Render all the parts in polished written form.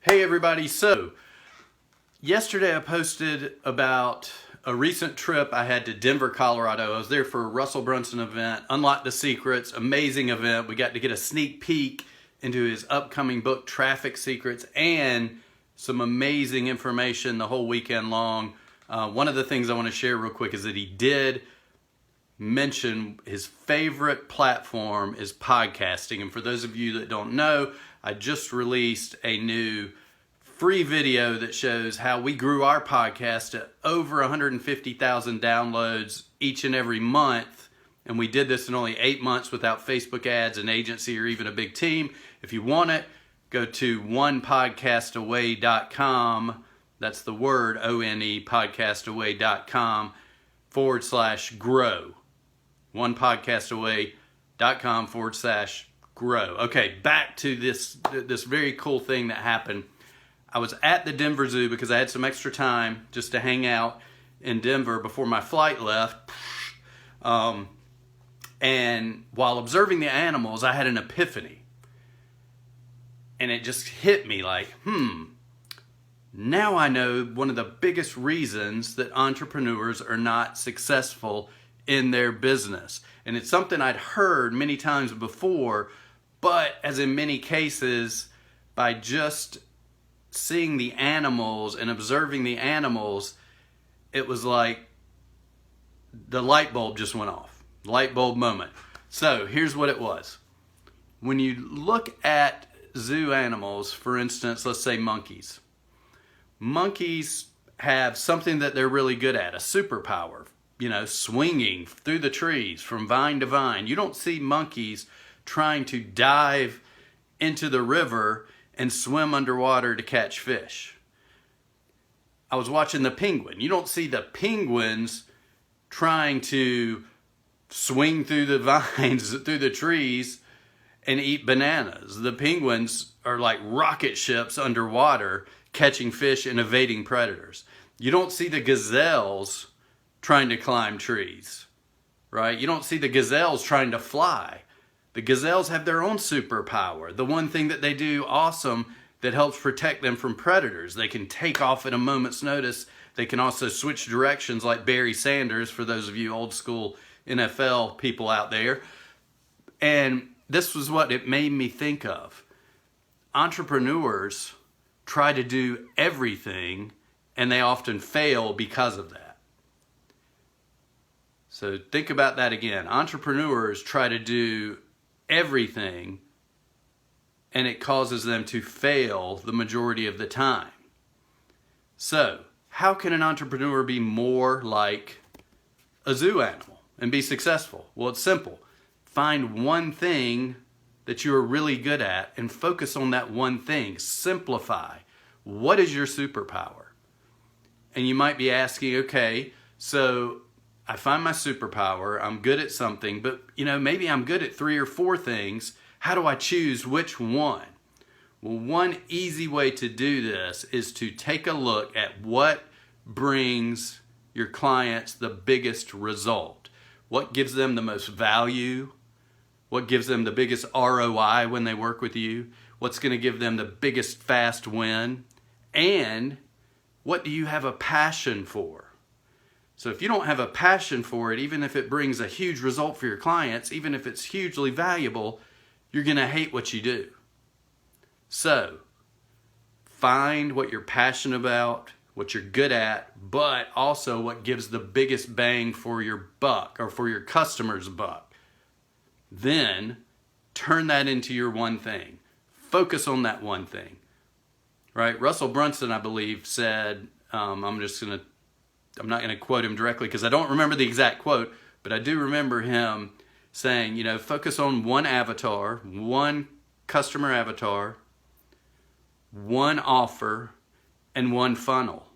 Hey everybody, so yesterday I posted about a recent trip I had to Denver, Colorado. I was there for a Russell Brunson event, Unlock the Secrets, amazing event. We got to get a sneak peek into his upcoming book, Traffic Secrets, and some amazing information the whole weekend long. One of the things I want to share real quick is that he did mention his favorite platform is podcasting. And for those of you that don't know, I just released a new free video that shows how we grew our podcast to over 150,000 downloads each and every month. And we did this in only 8 months without Facebook ads, an agency, or even a big team. If you want it, go to onepodcastaway.com. That's the word ONE, podcastaway.com/grow. onepodcastaway.com/grow. Okay, back to this very cool thing that happened. I was at the Denver Zoo because I had some extra time just to hang out in Denver before my flight left. And while observing the animals, I had an epiphany. And it just hit me like, now I know one of the biggest reasons that entrepreneurs are not successful in their business. And it's something I'd heard many times before, but as in many cases, by just seeing the animals and observing the animals, it was like the light bulb just went off. Light bulb moment. So here's what it was. When you look at zoo animals, for instance, let's say monkeys. Monkeys have something that they're really good at, a superpower. Swinging through the trees from vine to vine. You don't see monkeys trying to dive into the river and swim underwater to catch fish. I was watching the penguin. You don't see the penguins trying to swing through the vines, through the trees, and eat bananas. The penguins are like rocket ships underwater, catching fish and evading predators. You don't see the gazelles trying to climb trees, right? You don't see the gazelles trying to fly. The gazelles have their own superpower. The one thing that they do awesome that helps protect them from predators. They can take off at a moment's notice. They can also switch directions like Barry Sanders, for those of you old school NFL people out there. And this was what it made me think of. Entrepreneurs try to do everything, and they often fail because of that. So think about that again. Entrepreneurs try to do everything, and it causes them to fail the majority of the time. So how can an entrepreneur be more like a zoo animal and be successful? Well, it's simple. Find one thing that you are really good at and focus on that one thing. Simplify. What is your superpower? And you might be asking, okay, so I find my superpower, I'm good at something, but maybe I'm good at 3 or 4 things. How do I choose which one? Well, one easy way to do this is to take a look at what brings your clients the biggest result. What gives them the most value? What gives them the biggest ROI when they work with you? What's going to give them the biggest fast win? And what do you have a passion for? So if you don't have a passion for it, even if it brings a huge result for your clients, even if it's hugely valuable, you're going to hate what you do. So find what you're passionate about, what you're good at, but also what gives the biggest bang for your buck or for your customer's buck. Then turn that into your one thing. Focus on that one thing. Right? Russell Brunson, I believe, said, I'm not going to quote him directly because I don't remember the exact quote, but I do remember him saying, focus on one avatar, one customer avatar, one offer, and one funnel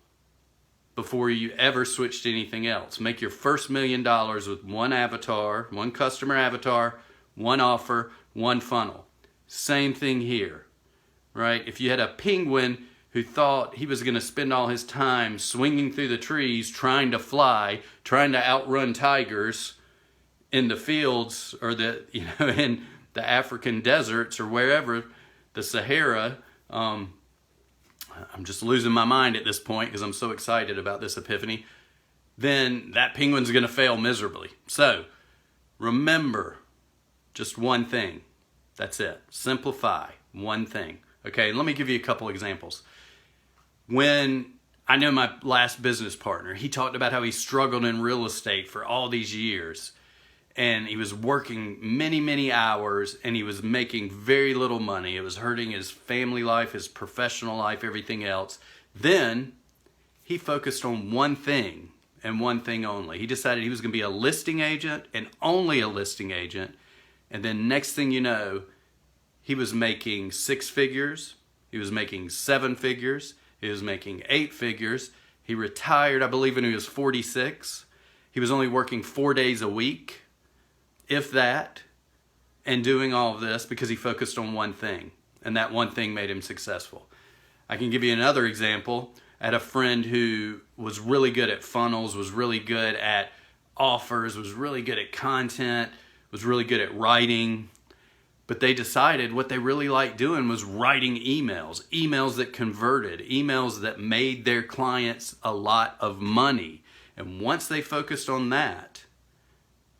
before you ever switch to anything else. Make your first $1 million with one avatar, one customer avatar, one offer, one funnel. Same thing here, right? If you had a penguin who thought he was going to spend all his time swinging through the trees, trying to fly, trying to outrun tigers in the fields or in the African deserts or wherever, the Sahara, I'm just losing my mind at this point because I'm so excited about this epiphany, then that penguin's going to fail miserably. So remember just one thing. That's it. Simplify one thing. Okay, let me give you a couple examples. When I know my last business partner, he talked about how he struggled in real estate for all these years. And he was working many, many hours, and he was making very little money. It was hurting his family life, his professional life, everything else. Then he focused on one thing and one thing only. He decided he was going to be a listing agent and only a listing agent. And then next thing you know, he was making 6 figures. He was making 7 figures. He was making 8 figures. He retired, I believe, when he was 46. He was only working 4 days a week, if that, and doing all of this because he focused on one thing, and that one thing made him successful. I can give you another example. I had a friend who was really good at funnels, was really good at offers, was really good at content, was really good at writing, but they decided what they really liked doing was writing emails that converted, emails that made their clients a lot of money. And once they focused on that,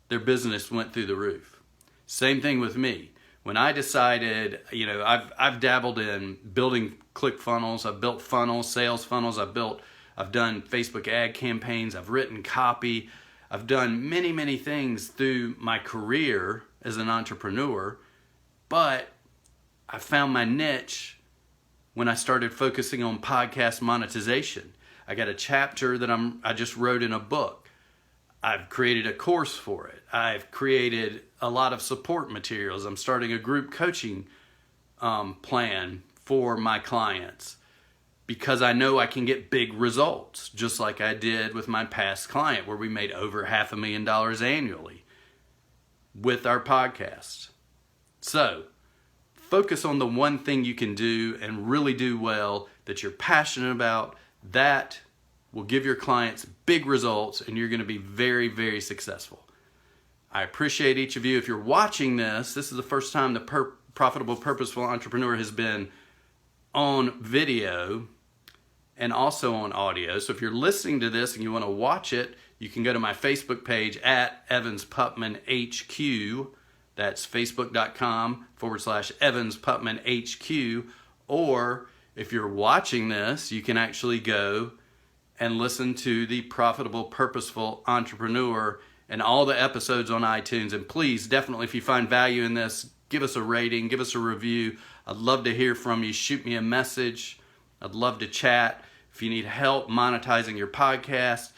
their business went through the roof. Same thing with me. When I decided, I've dabbled in building ClickFunnels. I've built funnels, sales funnels. I've done Facebook ad campaigns. I've written copy. I've done many, many things through my career as an entrepreneur. But I found my niche when I started focusing on podcast monetization. I got a chapter that I just wrote in a book. I've created a course for it. I've created a lot of support materials. I'm starting a group coaching plan for my clients because I know I can get big results, just like I did with my past client where we made over $500,000 annually with our podcast. So focus on the one thing you can do and really do well that you're passionate about. That will give your clients big results, and you're going to be very, very successful. I appreciate each of you. If you're watching this is the first time the Profitable Purposeful Entrepreneur has been on video and also on audio. So if you're listening to this and you want to watch it, you can go to my Facebook page at Evans Putman HQ. That's facebook.com/Evans Putman HQ. Or if you're watching this, you can actually go and listen to the Profitable Purposeful Entrepreneur and all the episodes on iTunes. And please, definitely, if you find value in this, give us a rating, give us a review. I'd love to hear from you. Shoot me a message. I'd love to chat. If you need help monetizing your podcast,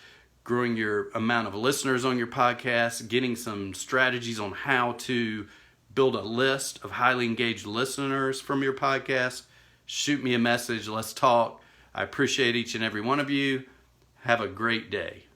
growing your amount of listeners on your podcast, getting some strategies on how to build a list of highly engaged listeners from your podcast, shoot me a message. Let's talk. I appreciate each and every one of you. Have a great day.